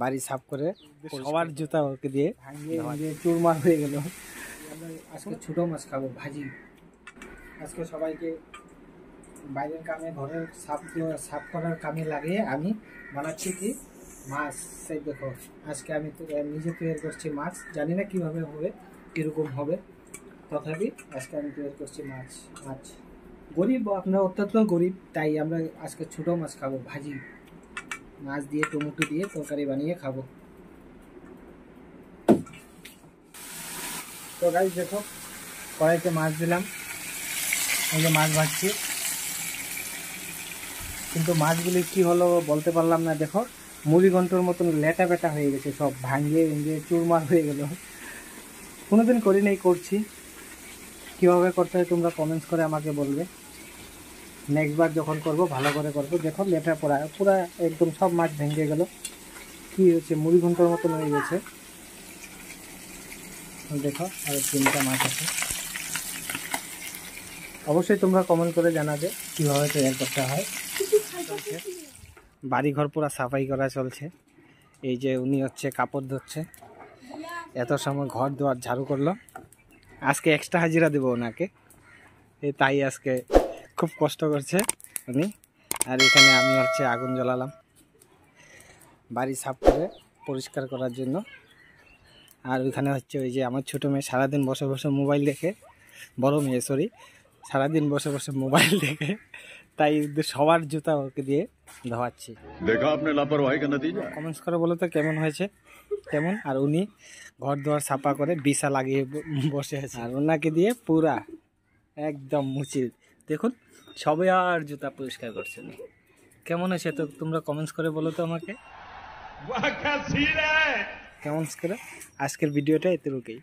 বাড়ি সাফ করে সবার জুতা ওকে দিয়ে ভাঙিয়ে চুরমার হয়ে গেল। আজকে ছোটো মাছ খাবো ভাজি। আজকে সবাইকে বাইরের কামে ঘরের সাফ করার কামে লাগিয়ে আমি বানাচ্ছি কি মাছ। সেই দেখো আজকে আমি তো নিজে তৈরি করছি মাছ, জানি না কিভাবে হবে, কীরকম হবে, তথাপি আজকে আমি তৈরি করছি মাছ। গরিব, আমরা অত্যন্ত গরিব, তাই আমরা আজকে ছোটো মাছ খাবো ভাজি। মাছ দিয়ে টমেটো দিয়ে তরকারি বানিয়ে খাবো। তো গাইস দেখো কড়াইতে মাছ দিলাম, এই যে মাছ ভাজছি, কিন্তু মাছগুলি কি হলো বলতে পারলাম না। দেখো মুড়িঘণ্টর মতন লেটা বেটা হয়ে গেছে, সব ভাঙিয়ে ভেঙে চুরমার হয়ে গেল। কোনোদিন করি নাই, করছি। কীভাবে করতে হয় তোমরা কমেন্টস করে আমাকে বলবে। নেক্সট বার যখন করব ভালো করে করবো। দেখো লেটা পুরা একদম সব মাছ ভেঙে গেল। কি হচ্ছে, মুড়িঘণ্টর মতন হয়ে গেছে। দেখো আর 3টা মাছ আছে। অবশ্যই তোমরা কমেন্ট করে জানাবে কীভাবে তৈরি করতে হয়। বাড়িঘর পুরো সাফাই করা চলছে। এই যে উনি হচ্ছে কাপড় ধরছে, এত সময় ঘর দুয়ার ঝাড়ু করলো। আজকে এক্সট্রা হাজিরা দেবো ওনাকে, তাই আজকে খুব কষ্ট করছে উনি। আর এখানে আমি হচ্ছে আগুন জ্বালালাম বাড়ি সাফ করে পরিষ্কার করার জন্য। আর ওইখানে হচ্ছে ওই যে আমার ছোটো মেয়ে সারাদিন বসে বসে মোবাইল দেখে, বড় মেয়ে সরি, সারাদিন বসে বসে মোবাইল দেখে, তাই সবার জুতা ওকে দিয়ে ধোয়াচ্ছি। দেখা আপনি লাপরওয়াহি কা নতিজা। কমেন্টস করে বলো তো কেমন হয়েছে, কেমন। আর উনি ঘর দুয়ার সাফা করে বিছা লাগিয়ে বসে আছে, আর ওনাকে দিয়ে পুরা একদম মুছি। দেখুন সবাই আর জুতা পরিষ্কার করছে না। কেমন হয়েছে তো তোমরা কমেন্টস করে বলো তো আমাকে, কেমন করে। আজকের ভিডিওটা এতটুকুই।